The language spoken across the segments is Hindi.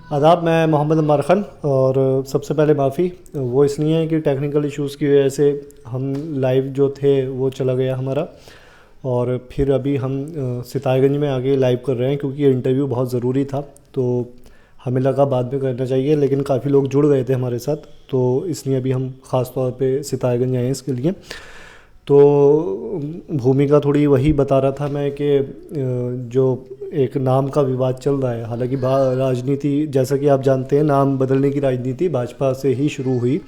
आदाब, मैं मोहम्मद अम्मार ख़ान। और सबसे पहले माफ़ी वो इसलिए है कि टेक्निकल इश्यूज़ की वजह से हम लाइव जो थे वो चला गया हमारा। और फिर अभी हम सितारगंज में आके लाइव कर रहे हैं क्योंकि ये इंटरव्यू बहुत ज़रूरी था, तो हमें लगा बाद में करना चाहिए, लेकिन काफ़ी लोग जुड़ गए थे हमारे साथ, तो इसलिए अभी हम ख़ास तौर पे सितारगंज आए हैं इसके लिए। तो भूमिका थोड़ी वही बता रहा था मैं कि जो एक नाम का विवाद चल रहा है, हालांकि राजनीति जैसा कि आप जानते हैं, नाम बदलने की राजनीति भाजपा से ही शुरू हुई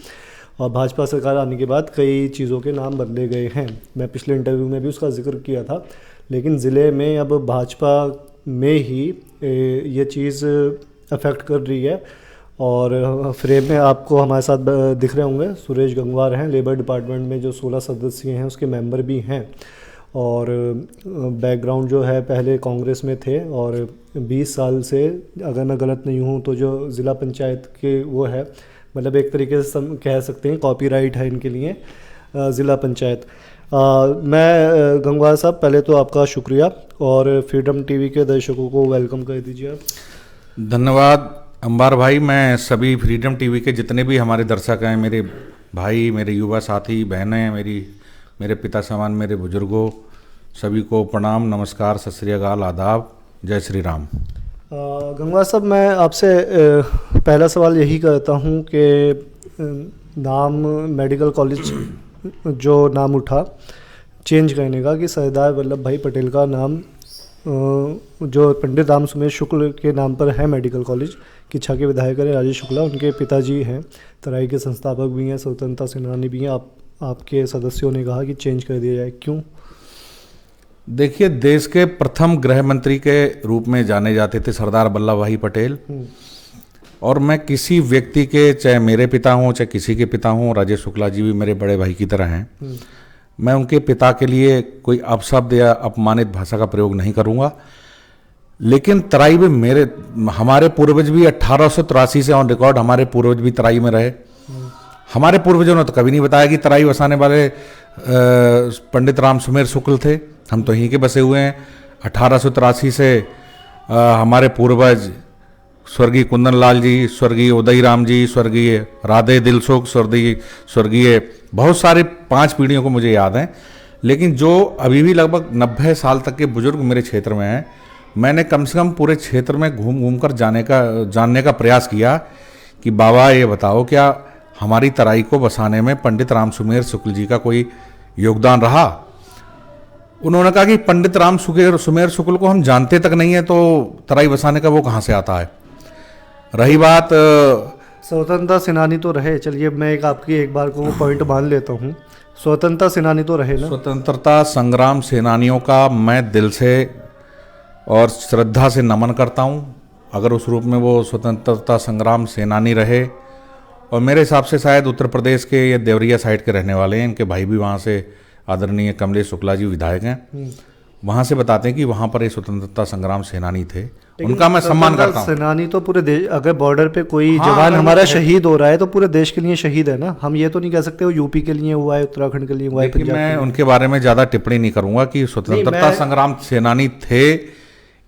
और भाजपा सरकार आने के बाद कई चीज़ों के नाम बदले गए हैं। मैं पिछले इंटरव्यू में भी उसका जिक्र किया था, लेकिन ज़िले में अब भाजपा में ही ये चीज़ अफेक्ट कर रही है। और फ्रेम में आपको हमारे साथ दिख रहे होंगे सुरेश गंगवार हैं, लेबर डिपार्टमेंट में जो 16 सदस्य हैं उसके मेंबर भी हैं। और बैकग्राउंड जो है, पहले कांग्रेस में थे और 20 साल से, अगर मैं गलत नहीं हूँ तो जो ज़िला पंचायत के वो है, मतलब एक तरीके से कह सकते हैं कॉपीराइट है इनके लिए ज़िला पंचायत। मैं गंगवार साहब, पहले तो आपका शुक्रिया और फ्रीडम टीवी के दर्शकों को वेलकम कर दीजिए आप। धन्यवाद अंबार भाई। मैं सभी फ्रीडम टीवी के जितने भी हमारे दर्शक हैं, मेरे भाई, मेरे युवा साथी, बहनें, मेरे पिता समान, मेरे बुजुर्गों, सभी को प्रणाम, नमस्कार, सत श्री अकाल, आदाब, जय श्री राम। गंगवार साहब, मैं आपसे पहला सवाल यही करता हूँ कि नाम मेडिकल कॉलेज जो नाम उठा चेंज करने का, कि सरदार वल्लभ भाई पटेल का नाम जो पंडित राम सुमेर शुक्ल के नाम पर है मेडिकल कॉलेज, किच्छा के विधायक है राजेश शुक्ला, उनके पिताजी हैं, तराई के संस्थापक भी हैं, स्वतंत्रता सेनानी भी हैं। आपके सदस्यों ने कहा कि चेंज कर दिया जाए, क्यों? देखिए, देश के प्रथम गृह मंत्री के रूप में जाने जाते थे सरदार वल्लभ भाई पटेल। और मैं किसी व्यक्ति के, चाहे मेरे पिता हों चाहे किसी के पिता हों, राजेश शुक्ला जी भी मेरे बड़े भाई की तरह हैं, मैं उनके पिता के लिए कोई अपशब्द या अपमानित भाषा का प्रयोग नहीं करूंगा। लेकिन तराई में हमारे पूर्वज भी 1883 से ऑन रिकॉर्ड हमारे पूर्वज भी तराई में रहे। हमारे पूर्वजों ने तो कभी नहीं बताया कि तराई बसाने वाले पंडित राम सुमेर शुक्ल थे। हम तो यहीं के बसे हुए हैं। 1883 से हमारे पूर्वज स्वर्गीय कुंदन लाल जी, स्वर्गीय उदय राम जी, स्वर्गीय राधे दिलसुख, स्वर्गीय बहुत सारे 5 पीढ़ियों को मुझे याद हैं। लेकिन जो अभी भी लगभग 90 साल तक के बुजुर्ग मेरे क्षेत्र में हैं, मैंने कम से कम पूरे क्षेत्र में घूम घूम कर जानने का प्रयास किया कि बाबा ये बताओ, क्या हमारी तराई को बसाने में पंडित राम सुमेर शुक्ल जी का कोई योगदान रहा? उन्होंने कहा कि पंडित राम सुमेर शुक्ल को हम जानते तक नहीं है, तो तराई बसाने का वो कहाँ से आता है? रही बात स्वतंत्रता सेनानी तो रहे, चलिए मैं आपकी एक बार को पॉइंट मान लेता हूँ, स्वतंत्रता सेनानी तो रहे ना। स्वतंत्रता संग्राम सेनानियों का मैं दिल से और श्रद्धा से नमन करता हूँ, अगर उस रूप में वो स्वतंत्रता संग्राम सेनानी रहे। और मेरे हिसाब से शायद उत्तर प्रदेश के या देवरिया साइड के रहने वाले हैं, इनके भाई भी वहाँ से आदरणीय कमलेश शुक्ला जी विधायक हैं, वहाँ से बताते हैं कि वहाँ पर ये स्वतंत्रता संग्राम सेनानी थे। उनका मैं सम्मान करता हूँ। सेनानी तो पूरे देश, अगर बॉर्डर पे कोई जवान हमारा शहीद हो रहा है तो पूरे देश के लिए शहीद है ना। हम ये तो नहीं कह सकते वो यूपी के लिए हुआ है, उत्तराखंड के लिए हुआ है। मैं उनके बारे में ज़्यादा टिप्पणी नहीं करूँगा कि स्वतंत्रता संग्राम सेनानी थे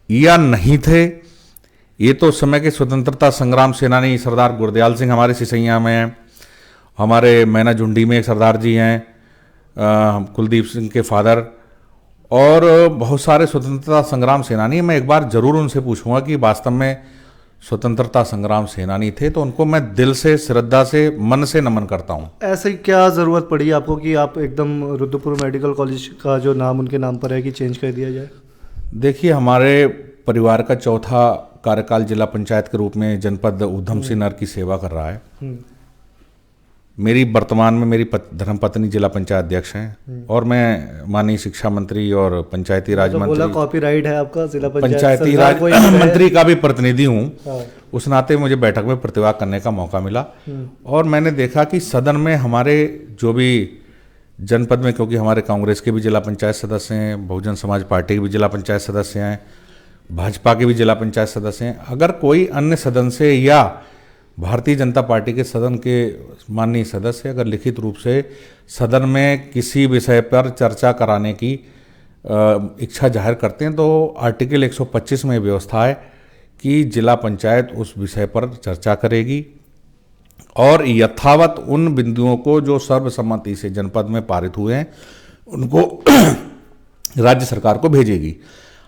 या नहीं थे। ये तो उस समय के स्वतंत्रता संग्राम सेनानी सरदार गुरदयाल सिंह हमारे सिसैया में हैं, हमारे मैना झुंडी में एक सरदार जी हैं, कुलदीप सिंह के फादर, और बहुत सारे स्वतंत्रता संग्राम सेनानी। मैं एक बार जरूर उनसे पूछूंगा कि वास्तव में स्वतंत्रता संग्राम सेनानी थे, तो उनको मैं दिल से, श्रद्धा से, मन से नमन करता हूं। ऐसे क्या ज़रूरत पड़ी आपको कि आप एकदम रुद्रपुर मेडिकल कॉलेज का जो नाम उनके नाम पर है कि चेंज कर दिया जाए? देखिए, हमारे परिवार का चौथा कार्यकाल जिला पंचायत के रूप में जनपद ऊधम सिंह नगर की सेवा कर रहा है। मेरी वर्तमान में मेरी धर्मपत्नी जिला पंचायत अध्यक्ष हैं और मैं माननीय शिक्षा मंत्री और पंचायती राज मंत्री, कॉपीराइट है आपका, जिला पंचायती राज मंत्री का भी प्रतिनिधि हूँ। उस नाते मुझे बैठक में प्रतिभाग करने का मौका मिला और मैंने देखा कि सदन में हमारे जो भी जनपद में, क्योंकि हमारे कांग्रेस के भी जिला पंचायत सदस्य हैं, बहुजन समाज पार्टी के भी जिला पंचायत सदस्य हैं, भाजपा के भी जिला पंचायत सदस्य हैं, अगर कोई अन्य सदन से या भारतीय जनता पार्टी के सदन के माननीय सदस्य अगर लिखित रूप से सदन में किसी विषय पर चर्चा कराने की इच्छा जाहिर करते हैं, तो आर्टिकल 125 में व्यवस्था है कि जिला पंचायत उस विषय पर चर्चा करेगी और यथावत उन बिंदुओं को जो सर्वसम्मति से जनपद में पारित हुए हैं उनको राज्य सरकार को भेजेगी।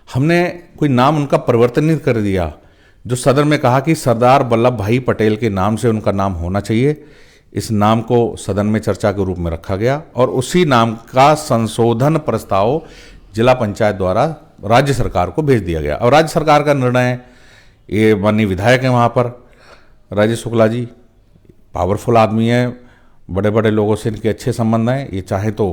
हमने कोई नाम उनका परिवर्तन नहीं कर दिया। जो सदन में कहा कि सरदार वल्लभ भाई पटेल के नाम से उनका नाम होना चाहिए, इस नाम को सदन में चर्चा के रूप में रखा गया और उसी नाम का संशोधन प्रस्ताव जिला पंचायत द्वारा राज्य सरकार को भेज दिया गया। और राज्य सरकार का निर्णय, ये माननीय विधायक हैं वहाँ पर राजेश शुक्ला जी, पावरफुल आदमी है, बड़े बड़े लोगों से इनके अच्छे संबंध हैं, ये चाहे तो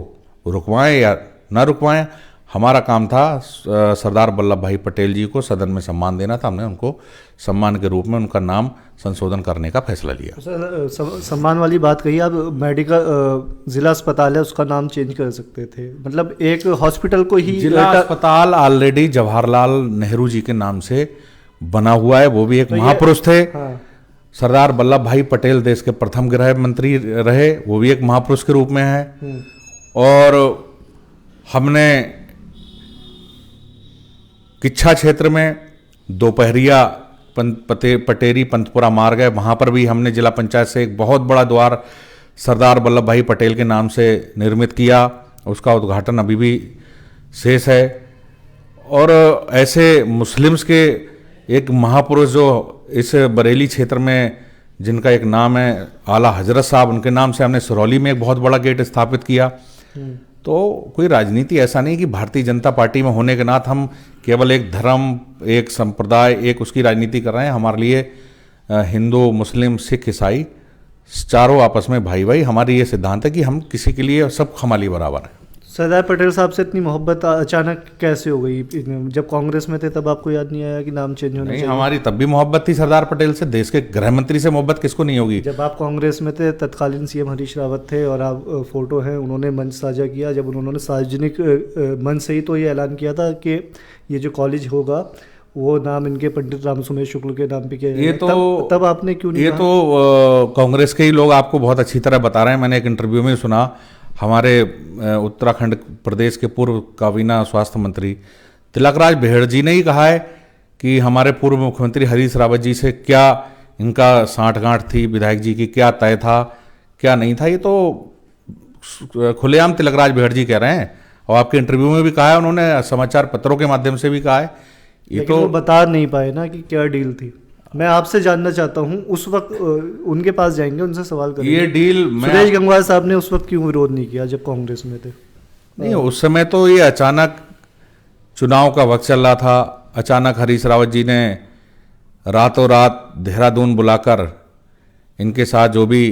रुकवाएं या ना रुकवाएं। हमारा काम था सरदार वल्लभ भाई पटेल जी को सदन में सम्मान देना था, हमने उनको सम्मान के रूप में उनका नाम संशोधन करने का फैसला लिया। सर, सम्मान वाली बात कही आप, मेडिकल जिला अस्पताल है उसका नाम चेंज कर सकते थे, मतलब एक हॉस्पिटल को ही जिला अस्पताल ऑलरेडी जवाहरलाल नेहरू जी के नाम से बना हुआ है, वो भी एक महापुरुष थे। हाँ। सरदार वल्लभ भाई पटेल देश के प्रथम गृह मंत्री रहे, वो भी एक महापुरुष के रूप में है। और हमने किच्छा क्षेत्र में दोपहरिया पटेरी पंतपुरा मार्ग है, वहाँ पर भी हमने जिला पंचायत से एक बहुत बड़ा द्वार सरदार वल्लभ भाई पटेल के नाम से निर्मित किया, उसका उद्घाटन अभी भी शेष है। और ऐसे मुस्लिम्स के एक महापुरुष जो इस बरेली क्षेत्र में जिनका एक नाम है आला हजरत साहब, उनके नाम से हमने सिरौली में एक बहुत बड़ा गेट स्थापित किया। तो कोई राजनीति ऐसा नहीं कि भारतीय जनता पार्टी में होने के नाते हम केवल एक धर्म, एक संप्रदाय, एक उसकी राजनीति कर रहे हैं। हमारे लिए हिंदू, मुस्लिम, सिख, ईसाई चारों आपस में भाई भाई, हमारी ये सिद्धांत है कि हम किसी के लिए सब हमारे लिए बराबर हैं। सरदार पटेल साहब से इतनी मोहब्बत अचानक कैसे हो गई? जब कांग्रेस में थे तब आपको याद नहीं आया कि नाम चेंज होना चाहिए? हमारी तब भी मोहब्बत थी सरदार पटेल से, देश के गृह मंत्री से मोहब्बत किसको नहीं होगी। जब आप कांग्रेस में थे तत्कालीन सीएम हरीश रावत थे और आप फोटो हैं, उन्होंने मंच साझा किया, जब उन्होंने सार्वजनिक मंच से ही तो ये ऐलान किया था कि ये जो कॉलेज होगा वो नाम इनके पंडित राम सुमेर शुक्ल के नाम पे किया जाएगा। ये तो तब आपने क्यों नहीं? ये तो कांग्रेस के ही लोग आपको बहुत अच्छी तरह बता रहे हैं। मैंने एक इंटरव्यू में सुना, हमारे उत्तराखंड प्रदेश के पूर्व काबीना स्वास्थ्य मंत्री तिलकराज बेहड़ जी ने ही कहा है कि हमारे पूर्व मुख्यमंत्री हरीश रावत जी से क्या इनका साठगांठ थी, विधायक जी की क्या तय था क्या नहीं था। ये तो खुलेआम तिलकराज बेहड़ जी कह रहे हैं और आपके इंटरव्यू में भी कहा है, उन्होंने समाचार पत्रों के माध्यम से भी कहा है। ये तो वो बता नहीं पाए ना कि क्या डील थी। मैं आपसे जानना चाहता हूं, उस वक्त उनके पास जाएंगे, उनसे सवाल करेंगे, ये डील सुरेश गंगवार साहब ने उस वक्त क्यों विरोध नहीं किया जब कांग्रेस में थे? नहीं, उस समय तो ये अचानक चुनाव का वक्त चल रहा था, अचानक हरीश रावत जी ने रातों रात देहरादून बुलाकर इनके साथ जो भी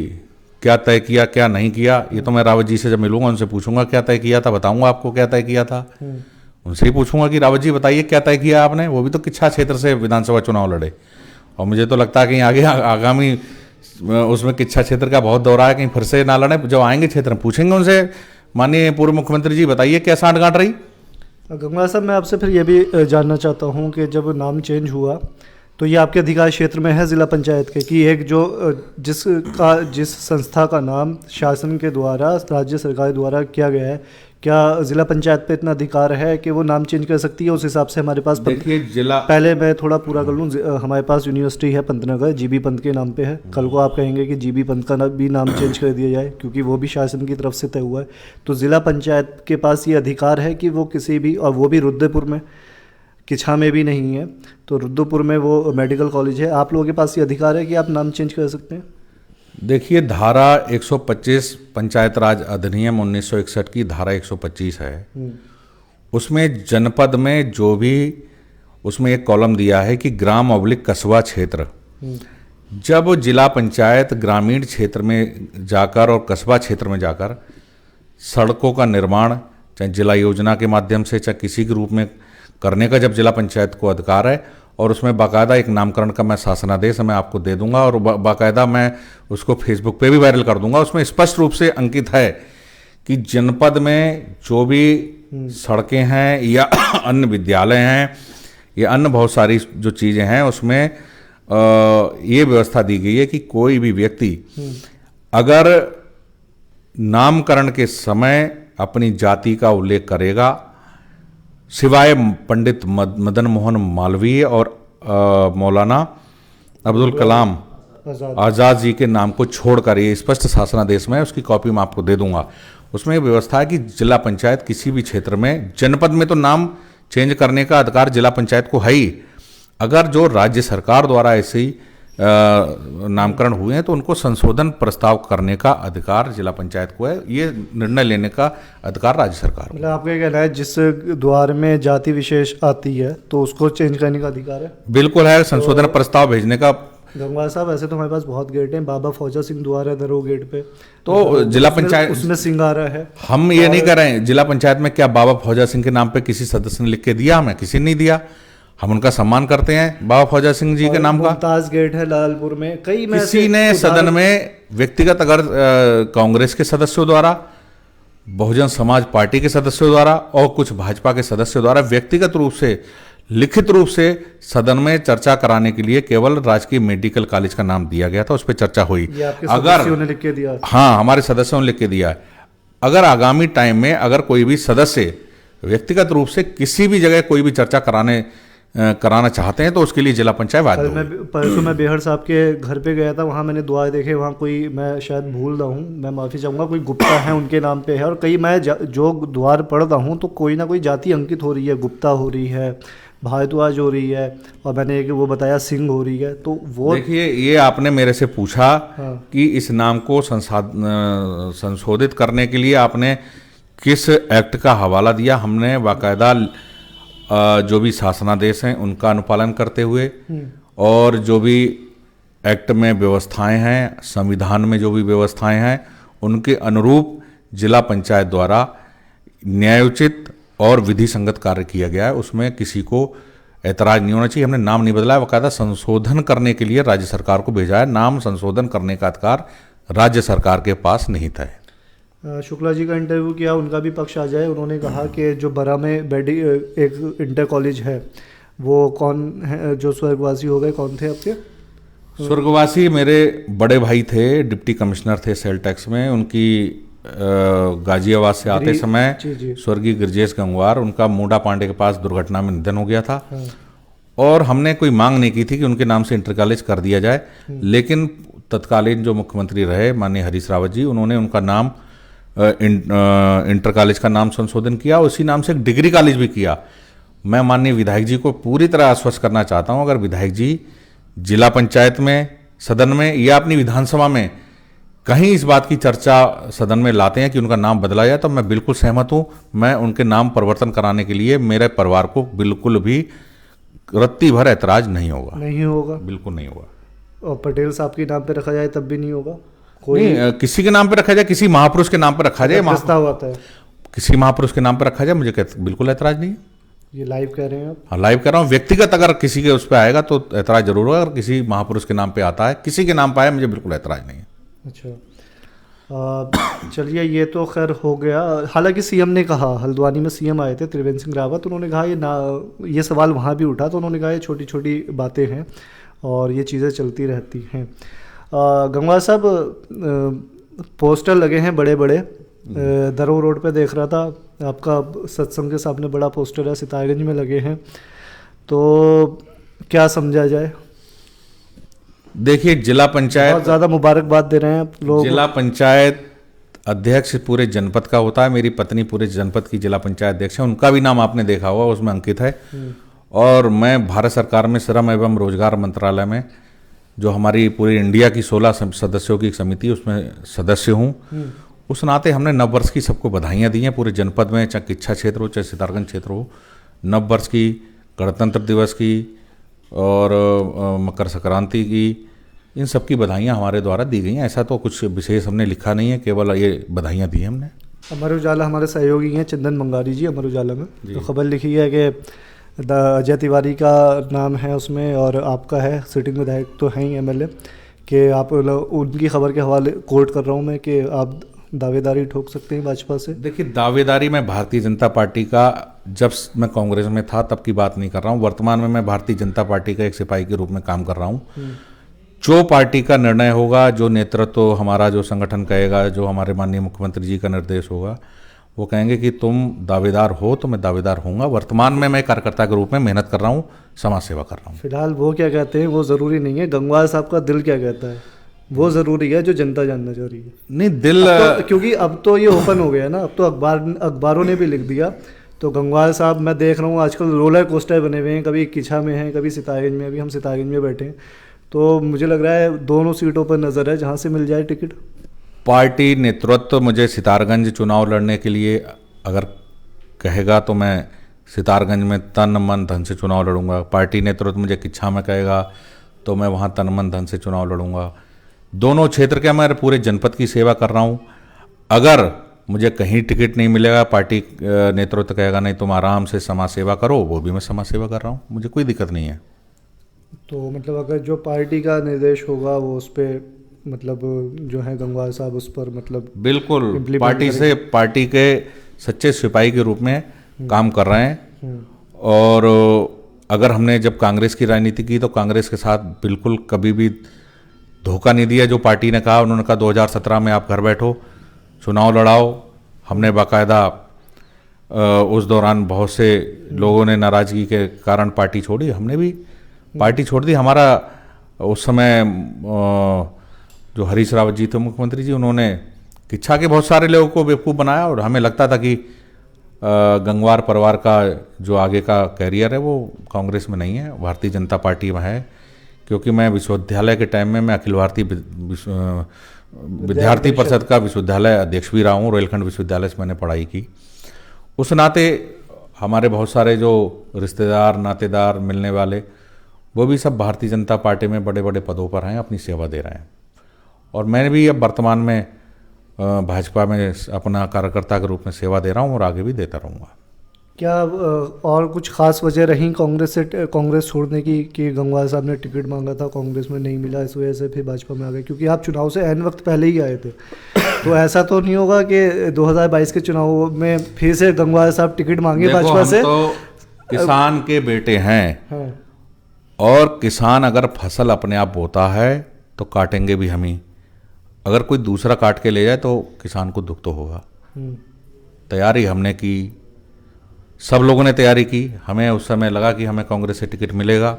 क्या तय किया क्या नहीं किया, ये तो मैं रावत जी से जब मिलूंगा उनसे पूछूंगा क्या तय किया था, बताऊंगा आपको क्या तय किया था। उनसे ही पूछूंगा कि रावत जी बताइए क्या तय किया आपने। वो भी तो किच्छा क्षेत्र से विधानसभा चुनाव लड़े और मुझे तो लगता है कि आगे आगामी उसमें किच्छा क्षेत्र का बहुत दौरा है, कहीं फिर से ना लड़े। जब आएंगे क्षेत्र में पूछेंगे उनसे, माननीय पूर्व मुख्यमंत्री जी बताइए क्या साठगांठ रही। गंगवार साहब, मैं आपसे फिर ये भी जानना चाहता हूँ कि जब नाम चेंज हुआ तो ये आपके अधिकार क्षेत्र में है जिला पंचायत के कि एक जो जिस संस्था का नाम शासन के द्वारा, राज्य सरकार द्वारा किया गया है, क्या जिला पंचायत पे इतना अधिकार है कि वो नाम चेंज कर सकती है? उस हिसाब से हमारे पास देखिए जिला, पहले मैं थोड़ा पूरा कर लूँ, हमारे पास यूनिवर्सिटी है पंतनगर, जीबी पंत के नाम पे है। कल को आप कहेंगे कि जीबी पंत का भी नाम चेंज कर दिया जाए क्योंकि वो भी शासन की तरफ से तय हुआ है। तो जिला पंचायत के पास ये अधिकार है कि वो किसी भी, और वो भी रुद्रपुर में, किच्छा में भी नहीं है, तो रुद्रपुर में वो मेडिकल कॉलेज है, आप लोगों के पास ये अधिकार है कि आप नाम चेंज कर सकते हैं? देखिए धारा 125 पंचायत राज अधिनियम 1961 की धारा 125 है, उसमें जनपद में जो भी, उसमें एक कॉलम दिया है कि ग्राम / कस्बा क्षेत्र। जब जिला पंचायत ग्रामीण क्षेत्र में जाकर और कस्बा क्षेत्र में जाकर सड़कों का निर्माण चाहे जिला योजना के माध्यम से चाहे किसी के रूप में करने का जब जिला पंचायत को अधिकार है, और उसमें बाकायदा एक नामकरण का मैं शासनादेश मैं आपको दे दूंगा और बाकायदा मैं उसको फेसबुक पे भी वायरल कर दूंगा। उसमें स्पष्ट रूप से अंकित है कि जनपद में जो भी सड़कें हैं या अन्य विद्यालय हैं या अन्य बहुत सारी जो चीज़ें हैं, उसमें ये व्यवस्था दी गई है कि कोई भी व्यक्ति अगर नामकरण के समय अपनी जाति का उल्लेख करेगा, सिवाय पंडित मदन मोहन मालवीय और मौलाना अब्दुल कलाम आज़ाद जी के नाम को छोड़कर, ये स्पष्ट शासनादेश में, उसकी कॉपी मैं आपको दे दूंगा। उसमें ये व्यवस्था है कि जिला पंचायत किसी भी क्षेत्र में, जनपद में तो नाम चेंज करने का अधिकार जिला पंचायत को है ही, अगर जो राज्य सरकार द्वारा ऐसे ही नामकरण हुए हैं तो उनको संशोधन प्रस्ताव करने का अधिकार जिला पंचायत को है। ये निर्णय लेने का अधिकार राज्य सरकार को। मतलब आपका ये कहना है जिस द्वार में जाति विशेष आती है तो उसको चेंज करने का अधिकार है? बिल्कुल है, संशोधन प्रस्ताव भेजने का। गंगवार साहब, ऐसे तो हमारे पास बहुत गेट हैं, बाबा फौजा सिंह द्वार है दरो गेट पे, तो जिला पंचायत उसमें सिंगारा है। हम ये नहीं कर रहे हैं, जिला पंचायत में क्या बाबा फौजा सिंह के नाम पे किसी सदस्य ने लिख के दिया? हमें किसी ने नहीं दिया, हम उनका सम्मान करते हैं बाबा फौजा सिंह जी के नाम का। मुमताज गेट है लालपुर में, कई में किसी ने सदन में व्यक्तिगत, अगर कांग्रेस के सदस्यों द्वारा, बहुजन समाज पार्टी के सदस्यों द्वारा और कुछ भाजपा के सदस्यों द्वारा व्यक्तिगत रूप से, लिखित रूप से सदन में चर्चा कराने के लिए केवल राजकीय मेडिकल कॉलेज का नाम दिया गया था, उस पर चर्चा हुई। अगर लिख के दिया, हाँ, हमारे सदस्यों ने लिख के दिया। अगर आगामी टाइम में अगर कोई भी सदस्य व्यक्तिगत रूप से किसी भी जगह कोई भी चर्चा कराना चाहते हैं तो उसके लिए जिला पंचायत बाध्य होगी। परसों मैं बेहड़ साहब के घर पे गया था, वहाँ मैंने दुआ देखे, वहाँ कोई, मैं शायद भूल रहा हूँ, मैं माफ़ी चाहूँगा, कोई गुप्ता है उनके नाम पे है, और कई मैं जो द्वार पढ़ रहा हूँ तो कोई ना कोई जाति अंकित हो रही है, गुप्ता हो रही है, भारद्वाज हो रही है, और मैंने एक वो बताया सिंह हो रही है। तो वो देखिए, ये आपने मेरे से पूछा हाँ। कि इस नाम को संशोधित करने के लिए आपने किस एक्ट का हवाला दिया। हमने बाकायदा जो भी शासनादेश हैं उनका अनुपालन करते हुए और जो भी एक्ट में व्यवस्थाएं हैं, संविधान में जो भी व्यवस्थाएं हैं, उनके अनुरूप जिला पंचायत द्वारा न्यायोचित और विधि संगत कार्य किया गया है। उसमें किसी को ऐतराज नहीं होना चाहिए। हमने नाम नहीं बदला है, बाकायदा संशोधन करने के लिए राज्य सरकार को भेजा है। नाम संशोधन करने का अधिकार राज्य सरकार के पास नहीं था। शुक्ला जी का इंटरव्यू किया, उनका भी पक्ष आ जाए। उन्होंने कहा कि जो बरा में एक इंटर कॉलेज है, वो कौन है जो स्वर्गवासी हो गए, कौन थे आपके? स्वर्गवासी मेरे बड़े भाई थे, डिप्टी कमिश्नर थे सेल टैक्स में। उनकी गाजियाबाद से आते समय स्वर्गीय गिरजेश गंगवार, उनका मूडा पांडे के पास दुर्घटना में निधन हो गया था। हाँ। और हमने कोई मांग नहीं की थी कि उनके नाम से इंटर कॉलेज कर दिया जाए, लेकिन तत्कालीन जो मुख्यमंत्री रहे माननीय हरीश रावत जी, उन्होंने उनका नाम इंटर कॉलेज का नाम संशोधन किया, उसी नाम से एक डिग्री कॉलेज भी किया। मैं माननीय विधायक जी को पूरी तरह आश्वस्त करना चाहता हूं, अगर विधायक जी जिला पंचायत में, सदन में या अपनी विधानसभा में कहीं इस बात की चर्चा सदन में लाते हैं कि उनका नाम बदला जाए, तो मैं बिल्कुल सहमत हूं। मैं उनके नाम परिवर्तन कराने के लिए मेरे परिवार को बिल्कुल भी रत्ती भर ऐतराज नहीं होगा। नहीं होगा, बिल्कुल नहीं होगा। और पटेल साहब के नाम पे रखा जाए तब भी नहीं होगा? नहीं, किसी के नाम पे रखा जाए, किसी महापुरुष के नाम पे रखा जाए, प्रस्ताव आता है किसी महापुरुष के नाम पे रखा जाए, मुझे बिल्कुल ऐतराज नहीं है। ये लाइव कह रहे हैं आप? हाँ, लाइव कर रहा हूँ। व्यक्तिगत अगर किसी के उस पर आएगा तो ऐतराज जरूर होगा। अगर किसी महापुरुष के नाम पे आता है, किसी के नाम पे आया, मुझे बिल्कुल ऐतराज नहीं है। अच्छा, चलिए, ये तो खैर हो गया। हालांकि सीएम ने कहा, हल्द्वानी में सीएम आए थे त्रिवेंद्र सिंह रावत, उन्होंने कहा ये सवाल वहाँ भी उठा, तो उन्होंने कहा ये छोटी छोटी बातें हैं और ये चीज़ें चलती रहती हैं। गंगवार साहब, पोस्टर लगे हैं बड़े बड़े, दरो रोड पे देख रहा था, आपका सत्संग के सामने बड़ा पोस्टर है, सितारगंज में लगे हैं, तो क्या समझा जाए? देखिए, जिला पंचायत बहुत ज़्यादा मुबारकबाद दे रहे हैं लोग। जिला पंचायत अध्यक्ष पूरे जनपद का होता है। मेरी पत्नी पूरे जनपद की जिला पंचायत अध्यक्ष है, उनका भी नाम आपने देखा होगा, उसमें अंकित है। और मैं भारत सरकार में श्रम एवं रोजगार मंत्रालय में, जो हमारी पूरी इंडिया की 16 सदस्यों की एक समिति, उसमें सदस्य हूँ। उस नाते हमने नववर्ष की सबको बधाइयाँ दी हैं पूरे जनपद में, चाहे किच्छा क्षेत्र हो चाहे सितारगंज क्षेत्र हो। नववर्ष की, गणतंत्र दिवस की और मकर संक्रांति की, इन सब की बधाइयाँ हमारे द्वारा दी गई हैं। ऐसा तो कुछ विशेष हमने लिखा नहीं है, केवल ये बधाइयाँ दी हैं हमने। अमर उजाला हमारे सहयोगी हैं चंदन बंगारी जी, अमर उजाला में तो खबर लिखी है कि अजय तिवारी का नाम है उसमें और आपका है, सिटिंग विधायक तो हैं ही एमएलए, कि आप उनकी खबर के हवाले कोट कर रहा हूँ मैं कि आप दावेदारी ठोक सकते हैं भाजपा से। देखिए, दावेदारी मैं भारतीय जनता पार्टी का, जब मैं कांग्रेस में था तब की बात नहीं कर रहा हूँ। वर्तमान में मैं भारतीय जनता पार्टी का एक सिपाही के रूप में काम कर रहा हूँ। जो पार्टी का निर्णय होगा, जो नेतृत्व हमारा, जो संगठन कहेगा, जो हमारे माननीय मुख्यमंत्री जी का निर्देश होगा, वो कहेंगे कि तुम दावेदार हो तो मैं दावेदार होऊंगा। वर्तमान में मैं कार्यकर्ता के रूप में मेहनत कर रहा हूँ, समाज सेवा कर रहा हूँ। फिलहाल वो क्या कहते हैं वो ज़रूरी नहीं है, गंगवार साहब का दिल क्या कहता है वो ज़रूरी है, जो जनता जानना चाह रही है। नहीं दिल क्योंकि अब तो ये ओपन हो गया ना, अब तो अखबारों ने भी लिख दिया। तो गंगवार साहब मैं देख रहा हूँ आजकल रोलर कोस्टर बने हुए हैं, कभी किच्छा में हैं, कभी सितारगंज में, अभी हम सितारगंज में बैठे हैं। तो मुझे लग रहा है दोनों सीटों पर नज़र है, जहाँ से मिल जाए टिकट। पार्टी नेतृत्व मुझे सितारगंज चुनाव लड़ने के लिए अगर कहेगा तो मैं सितारगंज में तन मन धन से चुनाव लड़ूंगा। पार्टी नेतृत्व मुझे किच्छा में कहेगा तो मैं वहाँ तन मन धन से चुनाव लड़ूंगा। दोनों क्षेत्र के मैं पूरे जनपद की सेवा कर रहा हूँ। अगर मुझे कहीं टिकट नहीं मिलेगा, पार्टी नेतृत्व कहेगा नहीं तुम आराम से समाज सेवा करो, वो भी मैं समाज सेवा कर रहा हूँ, मुझे कोई दिक्कत नहीं है। तो मतलब अगर जो पार्टी का निर्देश होगा वो उस पर मतलब जो है गंगवार साहब उस पर मतलब बिल्कुल पार्टी के सच्चे सिपाही के रूप में काम कर रहे हैं। और अगर हमने जब कांग्रेस की राजनीति की तो कांग्रेस के साथ बिल्कुल कभी भी धोखा नहीं दिया। जो पार्टी ने कहा, उन्होंने कहा 2017 में आप घर बैठो चुनाव लड़ाओ। हमने बाकायदा उस दौरान बहुत से लोगों ने नाराजगी के कारण पार्टी छोड़ी, हमने भी पार्टी छोड़ दी। हमारा उस समय जो हरीश रावत जी थे मुख्यमंत्री जी, उन्होंने किच्छा के बहुत सारे लोगों को बेवकूफ़ बनाया और हमें लगता था कि गंगवार परिवार का जो आगे का कैरियर है वो कांग्रेस में नहीं है, भारतीय जनता पार्टी में है। क्योंकि मैं विश्वविद्यालय के टाइम में मैं अखिल भारतीय विद्यार्थी परिषद का विश्वविद्यालय अध्यक्ष भी रहा हूँ, रोहिलखंड विश्वविद्यालय से मैंने पढ़ाई की। उस नाते हमारे बहुत सारे जो रिश्तेदार नातेदार मिलने वाले वो भी सब भारतीय जनता पार्टी में बड़े बड़े पदों पर हैं, अपनी सेवा दे रहे हैं। और मैंने भी अब वर्तमान में भाजपा में अपना कार्यकर्ता के रूप में सेवा दे रहा हूँ और आगे भी देता रहूँगा। क्या और कुछ खास वजह रही कांग्रेस छोड़ने की कि गंगवार साहब ने टिकट मांगा था, कांग्रेस में नहीं मिला, इस वजह से फिर भाजपा में आ गए? क्योंकि आप चुनाव से ऐन वक्त पहले ही आए थे, तो ऐसा तो नहीं होगा कि 2022 के चुनाव में फिर से गंगवार साहब टिकट मांगे भाजपा से? तो किसान के बेटे हैं। हाँ। और किसान अगर फसल अपने आप बोता है तो काटेंगे भी हम ही, अगर कोई दूसरा काट के ले जाए तो किसान को दुख तो होगा। तैयारी हमने की, सब लोगों ने तैयारी की। हमें उस समय लगा कि हमें कांग्रेस से टिकट मिलेगा,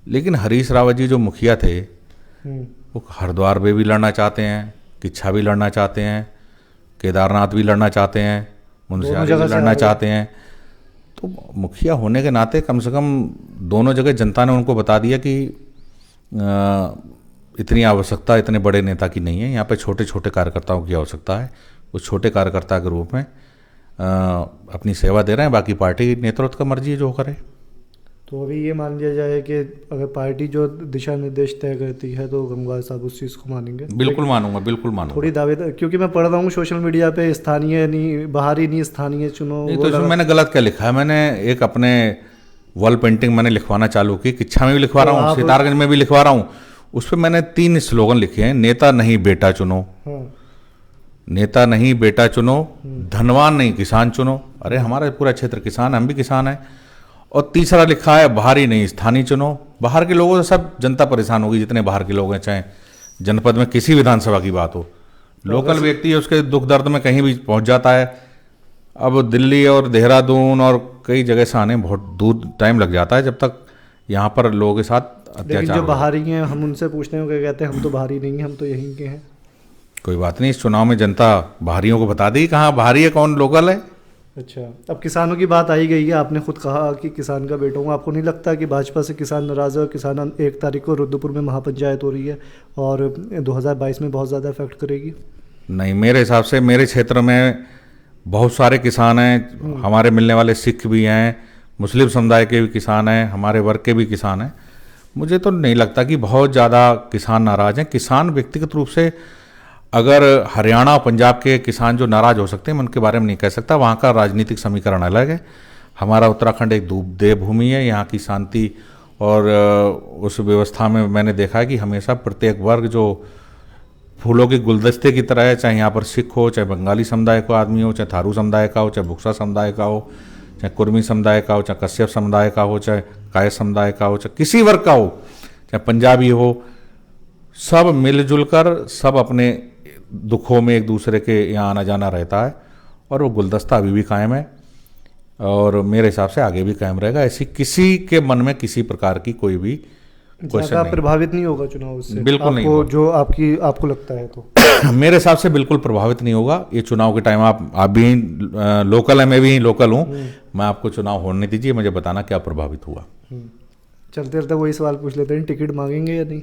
लेकिन हरीश रावत जी जो मुखिया थे वो हरिद्वार में भी लड़ना चाहते हैं, किच्छा भी लड़ना चाहते हैं, केदारनाथ भी लड़ना चाहते हैं, मुंशियारी भी लड़ना चाहते हैं। तो मुखिया होने के नाते कम से कम दोनों जगह जनता ने उनको बता दिया कि इतनी आवश्यकता इतने बड़े नेता की नहीं है, यहाँ पे छोटे छोटे कार्यकर्ताओं की आवश्यकता है। उस छोटे कार्यकर्ता के रूप में अपनी सेवा दे रहे हैं, बाकी पार्टी नेतृत्व का मर्जी है जो करे। तो अभी ये मान लिया जाए कि अगर पार्टी जो दिशा निर्देश तय करती है तो गंगवार साहब उस चीज़ को मानेंगे? बिल्कुल मानूंगा, बिल्कुल मानूंगा। थोड़ी दावेदार, क्योंकि मैं पढ़ रहा हूँ सोशल मीडिया पे स्थानीय नहीं, बाहरी नहीं, स्थानीय चुनो। नहीं, तो इसमें मैंने गलत क्या लिखा है? मैंने एक अपने वॉल पेंटिंग मैंने लिखवाना चालू की, किच्छा में भी लिखवा रहा हूँ, सितारगंज में भी लिखवा रहा हूँ। उस पर मैंने 3 स्लोगन लिखे हैं। नेता नहीं बेटा चुनो, नेता नहीं बेटा चुनो, धनवान नहीं किसान चुनो। अरे हमारा पूरा क्षेत्र किसान, हम भी किसान हैं। और तीसरा लिखा है बाहरी नहीं स्थानीय चुनो। बाहर के लोगों से सब जनता परेशान होगी, जितने बाहर के लोग हैं, चाहे जनपद में किसी विधानसभा की बात हो। लोकल व्यक्ति है, उसके दुख दर्द में कहीं भी पहुंच जाता है। अब दिल्ली और देहरादून और कई जगह से आने बहुत दूर टाइम लग जाता है जब तक यहाँ पर लोगों के साथ अत्याचार। लेकिन जो बाहरी हैं हम उनसे पूछते हैं, क्या कहते हैं? हम तो बाहरी नहीं हैं, हम तो यहीं के हैं। कोई बात नहीं, इस चुनाव में जनता बाहरियों को बता देगी कहाँ बाहरी है कौन लोकल है। अच्छा, अब किसानों की बात आई गई है, आपने खुद कहा कि किसान का बेटा हूँ। आपको नहीं लगता कि भाजपा से किसान नाराज है? किसान 1 तारीख को रुद्रपुर में महापंचायत हो रही है और 2022 में बहुत ज़्यादा इफेक्ट करेगी? नहीं, मेरे हिसाब से मेरे क्षेत्र में बहुत सारे किसान हैं। हमारे मिलने वाले सिख भी हैं, मुस्लिम समुदाय के भी किसान हैं, हमारे वर्ग के भी किसान हैं। मुझे तो नहीं लगता कि बहुत ज़्यादा किसान नाराज़ हैं। किसान व्यक्तिगत रूप से अगर हरियाणा और पंजाब के किसान जो नाराज़ हो सकते हैं, मैं उनके बारे में नहीं कह सकता। वहाँ का राजनीतिक समीकरण अलग है। हमारा उत्तराखंड एक देवभूमि है। यहाँ की शांति और उस व्यवस्था में मैंने देखा है कि हमेशा प्रत्येक वर्ग जो फूलों के गुलदस्ते की तरह है, चाहे यहाँ पर सिख हो, चाहे बंगाली समुदाय का आदमी हो, चाहे थारू समुदाय का हो, चाहे बुक्सा समुदाय का हो, चाहे कुर्मी समुदाय का हो, चाहे कश्यप समुदाय का हो, चाहे काय समुदाय का हो, चाहे किसी वर्ग का हो, चाहे पंजाबी हो, सब मिलजुल कर सब अपने दुखों में एक दूसरे के यहाँ आना जाना रहता है और वो गुलदस्ता अभी भी कायम है। और मेरे हिसाब से आगे भी कायम रहेगा। ऐसी किसी के मन में किसी प्रकार की कोई भी क्वेश्चन ज़्यादा नहीं। प्रभावित नहीं होगा चुनाव उससे? बिल्कुल नहीं आपको होगा। जो आपको लगता है तो मेरे हिसाब से बिल्कुल प्रभावित नहीं होगा। ये चुनाव के टाइम आप भी लोकल है, मैं भी लोकल हूँ, मैं आपको चुनाव होने दीजिए, मुझे बताना क्या प्रभावित हुआ। चलते चलते वही सवाल पूछ लेते हैं, टिकट मांगेंगे या नहीं?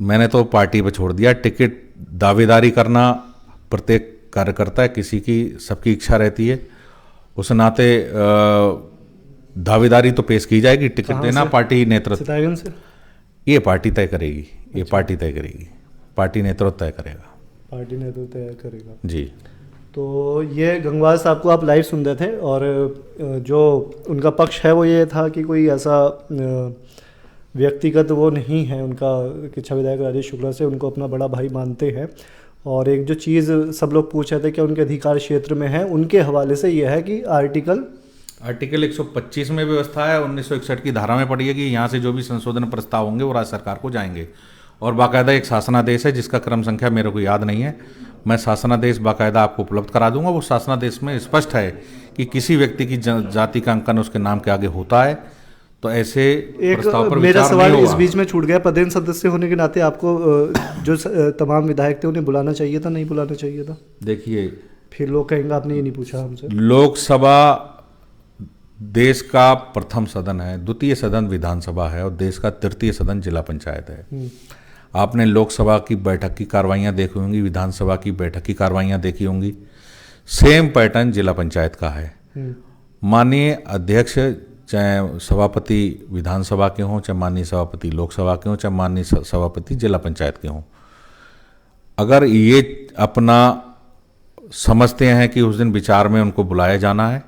मैंने तो पार्टी पे छोड़ दिया। टिकट दावेदारी करना प्रत्येक कार्यकर्ता है, किसी की सबकी इच्छा रहती है, उस नाते दावेदारी तो पेश की जाएगी। टिकट देना पार्टी नेतृत्व, सितारगंज से? ये पार्टी तय करेगी, ये पार्टी तय करेगी, पार्टी नेतृत्व तय करेगा। पार्टी नेतृत्व तय करेगा जी। तो ये गंगवार साहब को आप लाइव सुन रहे थे, और जो उनका पक्ष है वो ये था कि कोई ऐसा व्यक्तिगत वो नहीं है उनका, किच्छा विधायक राजेश शुक्ला से उनको अपना बड़ा भाई मानते हैं। और एक जो चीज़ सब लोग पूछ रहे थे कि उनके अधिकार क्षेत्र में है, उनके हवाले से ये है कि आर्टिकल 125 में व्यवस्था है, 1961 की धारा में पड़ी है कि यहाँ से जो भी संशोधन प्रस्ताव होंगे वो राज्य सरकार को जाएंगे, और बाकायदा एक शासनादेश है जिसका क्रम संख्या मेरे को याद नहीं है, मैं शासनादेश बाकायदा आपको उपलब्ध करा दूंगा। वो शासनादेश में स्पष्ट है कि किसी व्यक्ति की जाति का अंकन उसके नाम के आगे होता है, तो ऐसे प्रस्ताव पर मेरा विचार सवाल नहीं इस होगा। बीच में छूट गया, पदेन सदस्य होने के नाते आपको जो तमाम विधायक थे उन्हें बुलाना चाहिए था, नहीं बुलाना चाहिए था? देखिए, फिर लोग कहेंगे आपने ये नहीं पूछा हमसे। लोकसभा देश का प्रथम सदन है, द्वितीय सदन विधानसभा है, और देश का तृतीय सदन जिला पंचायत है। आपने लोकसभा की बैठक की कार्रवाइयाँ देखी होंगी, विधानसभा की बैठक की कार्रवाइयाँ देखी होंगी, सेम पैटर्न जिला पंचायत का है। माननीय अध्यक्ष चाहे सभापति विधानसभा के हों, चाहे माननीय सभापति लोकसभा के हों, चाहे माननीय सभापति जिला पंचायत के हों, अगर ये अपना समझते हैं कि उस दिन विचार में उनको बुलाया जाना है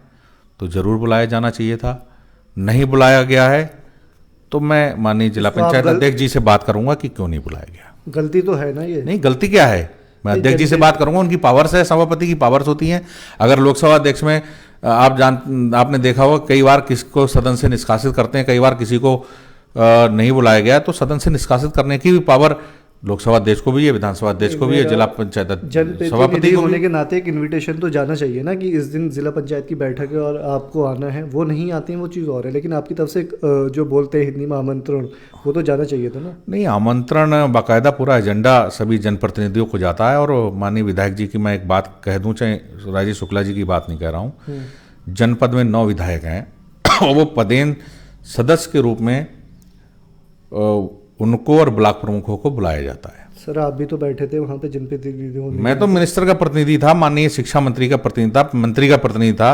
तो जरूर बुलाया जाना चाहिए था। नहीं बुलाया गया है तो मैं माननीय जिला पंचायत अध्यक्ष जी से बात करूंगा कि क्यों नहीं बुलाया गया। गलती तो है ना ये? नहीं, गलती क्या है, मैं अध्यक्ष जी से बात करूंगा, उनकी पावर्स है, सभापति की पावर्स होती हैं। अगर लोकसभा अध्यक्ष में आपने देखा होगा कई बार किसको सदन से निष्कासित करते हैं, कई बार किसी को नहीं बुलाया गया तो सदन से निष्कासित करने की भी पावर लोकसभा अध्यक्ष को भी है, विधानसभा अध्यक्ष को भी है, जिला पंचायत सभापति को होने के नाते एक इन्विटेशन तो जाना चाहिए ना कि इस दिन जिला पंचायत की बैठक है और आपको आना है। वो नहीं आते हैं वो चीज़ और है, लेकिन आपकी तरफ से जो बोलते हैं हिंदी में आमंत्रण, वो तो जाना चाहिए था ना? नहीं, आमंत्रण बाकायदा पूरा एजेंडा सभी जनप्रतिनिधियों को जाता है। और माननीय विधायक जी की मैं एक बात कह दूं, चाहे राजेश शुक्ला जी की बात नहीं कह रहा हूँ, जनपद में 9 विधायक हैं और वो पदेन सदस्य के रूप में उनको और ब्लॉक प्रमुखों को बुलाया जाता है। सर आप भी तो बैठे थे वहाँ पे जनप्रतिनिधियों में। मैं तो मिनिस्टर का प्रतिनिधि था, माननीय शिक्षा मंत्री का प्रतिनिधि था, मंत्री का प्रतिनिधि था।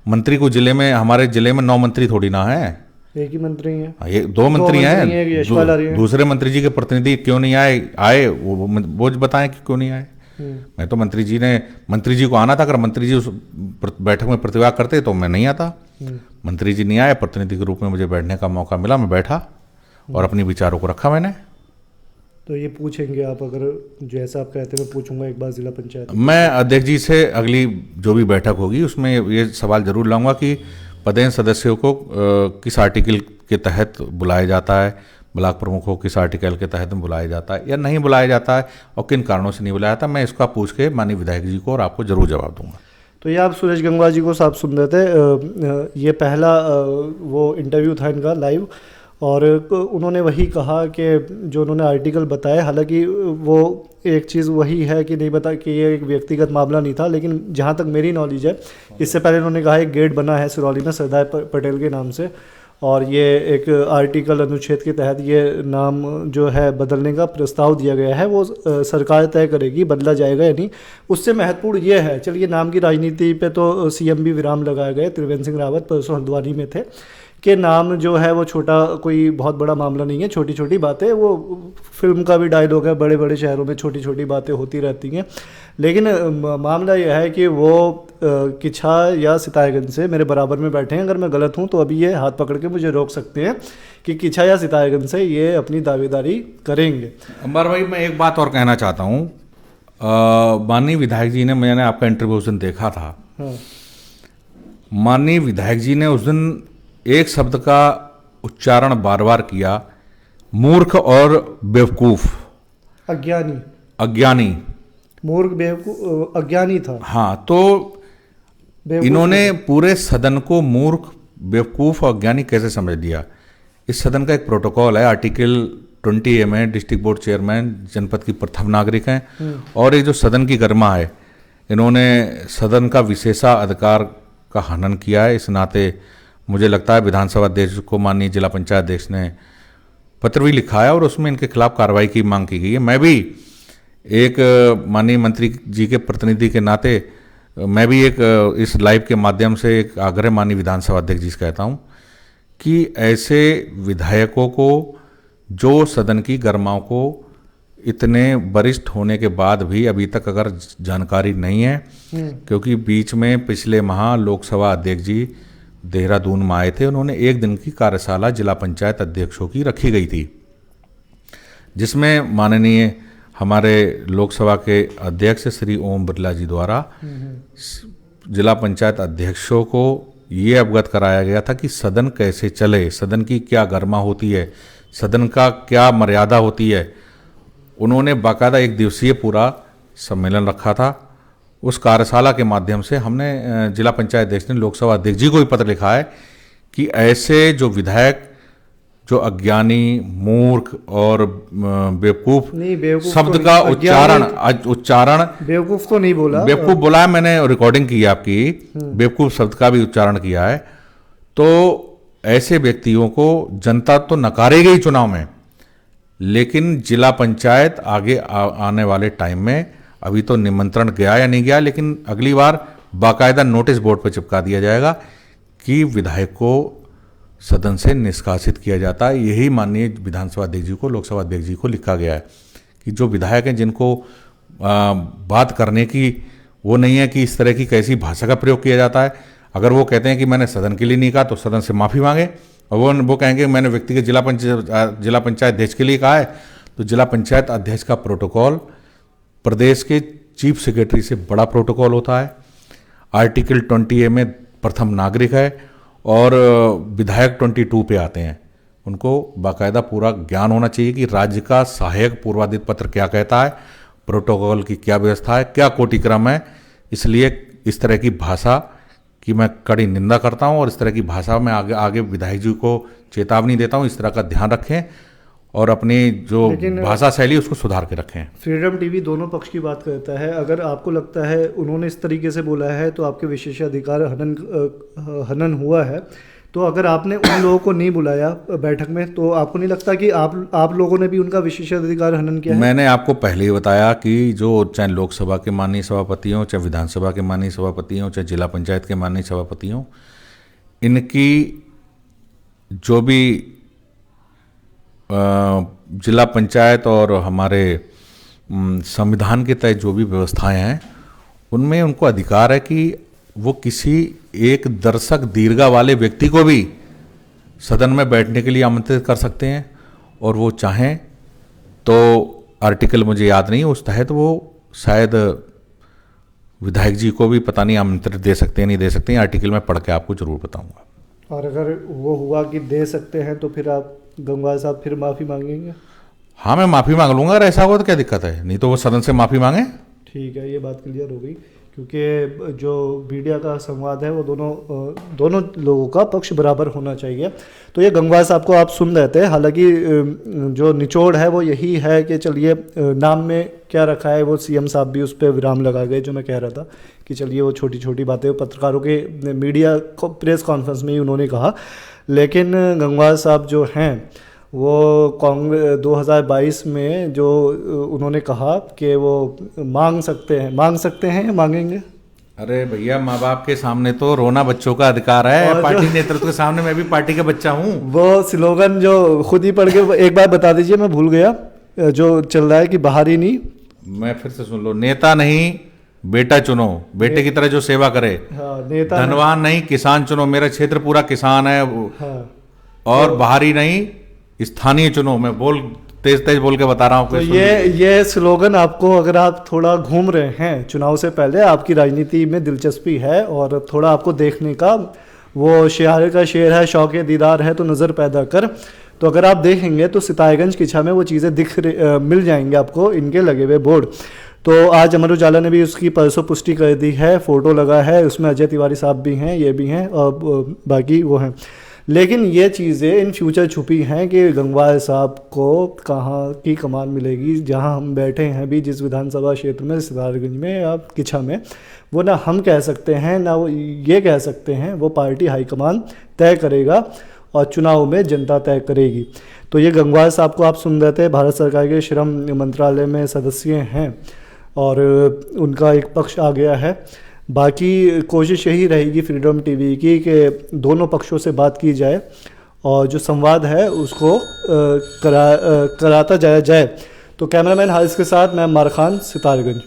मंत्री को जिले में, हमारे जिले में 9 मंत्री थोड़ी ना है, एक ही मंत्री हैं, ये 2 मंत्री हैं। दूसरे मंत्री जी के प्रतिनिधि क्यों नहीं आए वो बताएं कि क्यों नहीं आए। मैं तो मंत्री जी को आना था, अगर मंत्री जी उस बैठक में प्रतिभाग करते तो मैं नहीं आता। मंत्री जी नहीं आए, प्रतिनिधि के रूप में मुझे बैठने का मौका मिला, मैं बैठा और अपने विचारों को रखा मैंने। तो ये पूछेंगे आप, अगर जैसा आप कहते हैं मैं पूछूंगा एक बार जिला पंचायत, मैं अध्यक्ष जी से अगली जो भी बैठक होगी उसमें ये सवाल जरूर लाऊंगा कि पदेन सदस्यों को किस आर्टिकल के तहत बुलाया जाता है, ब्लॉक प्रमुखों किस आर्टिकल के तहत बुलाया जाता है या नहीं बुलाया जाता है और किन कारणों से नहीं बुलाया जाता। मैं इसका पूछ के माननीय विधायक जी को और आपको जरूर जवाब दूंगा। तो ये आप सुरेश गंगवार जी को साफ सुन रहे थे, ये पहला वो इंटरव्यू था इनका लाइव, और उन्होंने वही कहा कि जो उन्होंने आर्टिकल बताया, हालांकि वो एक चीज़ वही है कि नहीं बता कि ये एक व्यक्तिगत मामला नहीं था, लेकिन जहाँ तक मेरी नॉलेज है, इससे पहले उन्होंने कहा एक गेट बना है सिरौली में सरदार पटेल के नाम से, और ये एक आर्टिकल अनुच्छेद के तहत ये नाम जो है बदलने का प्रस्ताव दिया गया है, वो सरकार तय करेगी बदला जाएगा या नहीं। उससे महत्वपूर्ण ये है, चलिए नाम की राजनीति पे तो सीएम भी विराम लगाए गए, त्रिवेंद्र सिंह रावत परसों हल्द्वानी में थे, कि नाम जो है वो छोटा कोई बहुत बड़ा मामला नहीं है, छोटी छोटी बातें, वो फिल्म का भी डायलॉग है, बड़े बड़े शहरों में छोटी छोटी बातें होती रहती हैं। लेकिन मामला यह है कि वो किच्छा या सितारगंज से मेरे बराबर में बैठे हैं, अगर मैं गलत हूं तो अभी ये हाथ पकड़ के मुझे रोक सकते हैं कि किच्छा या सितारगंज से ये अपनी दावेदारी करेंगे। अंबर भाई, मैं एक बात और कहना चाहता हूँ, माननीय विधायक जी ने, मैंने आपका इंटरव्यू उस दिन देखा था, माननीय विधायक जी ने उस दिन एक शब्द का उच्चारण बार बार किया, मूर्ख और बेवकूफ। अज्ञानी, मूर्ख बेवकूफ, अज्ञानी था। हाँ, तो इन्होंने पूरे सदन को मूर्ख, बेवकूफ़ और अज्ञानी कैसे समझ लिया। इस सदन का एक प्रोटोकॉल है, आर्टिकल 20A में डिस्ट्रिक्ट बोर्ड चेयरमैन जनपद की प्रथम नागरिक हैं, और ये जो सदन की गरिमा है, इन्होंने सदन का विशेषाधिकार का हनन किया है। इस नाते मुझे लगता है विधानसभा अध्यक्ष को माननीय जिला पंचायत अध्यक्ष ने पत्र भी लिखा है और उसमें इनके खिलाफ कार्रवाई की मांग की गई है। मैं भी एक माननीय मंत्री जी के प्रतिनिधि के नाते मैं भी एक इस लाइव के माध्यम से एक आग्रह माननीय विधानसभा अध्यक्ष जी से कहता हूं कि ऐसे विधायकों को, जो सदन की गरिमाओं को इतने वरिष्ठ होने के बाद भी अभी तक अगर जानकारी नहीं है, क्योंकि बीच में पिछले माह लोकसभा अध्यक्ष जी देहरादून में आए थे, उन्होंने एक दिन की कार्यशाला जिला पंचायत अध्यक्षों की रखी गई थी, जिसमें माननीय हमारे लोकसभा के अध्यक्ष श्री ओम बिरला जी द्वारा जिला पंचायत अध्यक्षों को ये अवगत कराया गया था कि सदन कैसे चले, सदन की क्या गरिमा होती है, सदन का क्या मर्यादा होती है। उन्होंने बाकायदा एक दिवसीय पूरा सम्मेलन रखा था। उस कार्यशाला के माध्यम से हमने जिला पंचायत अध्यक्ष ने लोकसभा अध्यक्ष जी को भी पत्र लिखा है कि ऐसे जो विधायक जो अज्ञानी, मूर्ख और बेवकूफ शब्द का उच्चारण बेवकूफ तो नहीं बोला, बेवकूफ बोला है, मैंने रिकॉर्डिंग की है आपकी, बेवकूफ शब्द का भी उच्चारण किया है। तो ऐसे व्यक्तियों को जनता तो नकारेगी ही चुनाव में, लेकिन जिला पंचायत आगे आने वाले टाइम में, अभी तो निमंत्रण गया या नहीं गया, लेकिन अगली बार बाकायदा नोटिस बोर्ड पर चिपका दिया जाएगा कि विधायक को सदन से निष्कासित किया जाता है। यही माननीय विधानसभा अध्यक्ष जी को, लोकसभा अध्यक्ष जी को लिखा गया है कि जो विधायक हैं जिनको बात करने की वो नहीं है कि इस तरह की कैसी भाषा का प्रयोग किया जाता है, अगर वो कहते हैं कि मैंने सदन के लिए नहीं कहा तो सदन से माफ़ी मांगे, और वो कहेंगे मैंने व्यक्तिगत जिला पंचायत अध्यक्ष के लिए कहा है, तो जिला पंचायत अध्यक्ष का प्रोटोकॉल प्रदेश के चीफ सेक्रेटरी से बड़ा प्रोटोकॉल होता है। आर्टिकल 20A में प्रथम नागरिक है और विधायक 22 पे आते हैं। उनको बाकायदा पूरा ज्ञान होना चाहिए कि राज्य का सहायक पूर्वाधित पत्र क्या कहता है, प्रोटोकॉल की क्या व्यवस्था है, क्या कोटिक्रम है। इसलिए इस तरह की भाषा की मैं कड़ी निंदा करता हूं और इस तरह की भाषा में आगे विधायक जी को चेतावनी देता हूं, इस तरह का ध्यान रखें और अपनी जो भाषा शैली उसको सुधार के रखें। फ्रीडम टीवी दोनों पक्ष की बात करता है। अगर आपको लगता है उन्होंने इस तरीके से बोला है तो आपके विशेषाधिकार हनन हुआ है, तो अगर आपने उन लोगों को नहीं बुलाया बैठक में तो आपको नहीं लगता कि आप लोगों ने भी उनका विशेषाधिकार हनन किया है? मैंने आपको पहले ही बताया कि जो चाहे लोकसभा के माननीय सभापति हों, चाहे विधानसभा के माननीय सभापति हों, चाहे जिला पंचायत के माननीय सभापति हों, इनकी जो भी जिला पंचायत और हमारे संविधान के तहत जो भी व्यवस्थाएं हैं, उनमें उनको अधिकार है कि वो किसी एक दर्शक दीर्घा वाले व्यक्ति को भी सदन में बैठने के लिए आमंत्रित कर सकते हैं, और वो चाहें तो आर्टिकल मुझे याद नहीं, उस तहत वो शायद विधायक जी को भी पता नहीं आमंत्रित दे सकते हैं, नहीं दे सकते हैं, आर्टिकल में पढ़ के आपको जरूर बताऊंगा। और अगर वो हुआ कि दे सकते हैं तो फिर आप गंगवार साहब फिर माफ़ी मांगेंगे? हाँ, मैं माफ़ी मांग लूँगा, अगर ऐसा हुआ तो क्या दिक्कत है, नहीं तो वो सदन से माफ़ी मांगे। ठीक है, ये बात क्लियर हो गई, क्योंकि जो मीडिया का संवाद है वो दोनों लोगों का पक्ष बराबर होना चाहिए। तो ये गंगवार साहब को आप सुन रहे थे, हालांकि जो निचोड़ है वो यही है कि चलिए नाम में क्या रखा है, वो सीएम साहब भी उस पर विराम लगा गए, जो मैं कह रहा था कि चलिए वो छोटी छोटी बातें पत्रकारों के मीडिया को प्रेस कॉन्फ्रेंस में ही उन्होंने कहा। लेकिन गंगवार साहब जो हैं वो कांग्रेस 2022 में जो उन्होंने कहा कि वो मांग सकते हैं या मांगेंगे? अरे भैया, माँ बाप के सामने तो रोना बच्चों का अधिकार है, पार्टी नेतृत्व के सामने मैं भी पार्टी का बच्चा हूँ। वो स्लोगन जो खुद ही पढ़ के एक बार बता दीजिए, मैं भूल गया, जो चल रहा है कि बाहरी नहीं, मैं फिर से सुन लो, नेता नहीं बेटा चुनो, बेटे की तरह जो सेवा करे। हाँ, नेता धनवान नहीं किसान चुनो, मेरा क्षेत्र पूरा किसान है। हाँ, और बाहरी नहीं स्थानीय चुनो। मैं तेज तेज बोल के बता रहा हूँ। तो ये स्लोगन आपको, अगर आप थोड़ा घूम रहे हैं चुनाव से पहले, आपकी राजनीति में दिलचस्पी है और थोड़ा आपको देखने का वो शेर का शेर है, शौक दीदार है तो नज़र पैदा कर, तो अगर आप देखेंगे तो सिताईगंज किछा में वो चीज़ें मिल जाएंगे आपको, इनके लगे हुए बोर्ड। तो आज अमर उजाला ने भी उसकी परसों पुष्टि कर दी है, फ़ोटो लगा है उसमें, अजय तिवारी साहब भी हैं, ये भी हैं और बाकी वो हैं। लेकिन ये चीज़ें इन फ्यूचर छुपी हैं कि गंगवार साहब को कहाँ की कमान मिलेगी। जहाँ हम बैठे हैं अभी जिस विधानसभा क्षेत्र में, सितारगंज में या किच्छा में, वो ना हम कह सकते हैं ना वो ये कह सकते हैं, वो पार्टी हाईकमान तय करेगा और चुनाव में जनता तय करेगी। तो ये गंगवार साहब को आप सुन रहे थे, भारत सरकार के श्रम मंत्रालय में सदस्य हैं और उनका एक पक्ष आ गया है। बाकी कोशिश यही रहेगी फ्रीडम टीवी की कि दोनों पक्षों से बात की जाए और जो संवाद है उसको कराता जाया जाए। तो कैमरामैन हारिस के साथ मैं अम्मार खान, सितारगंज।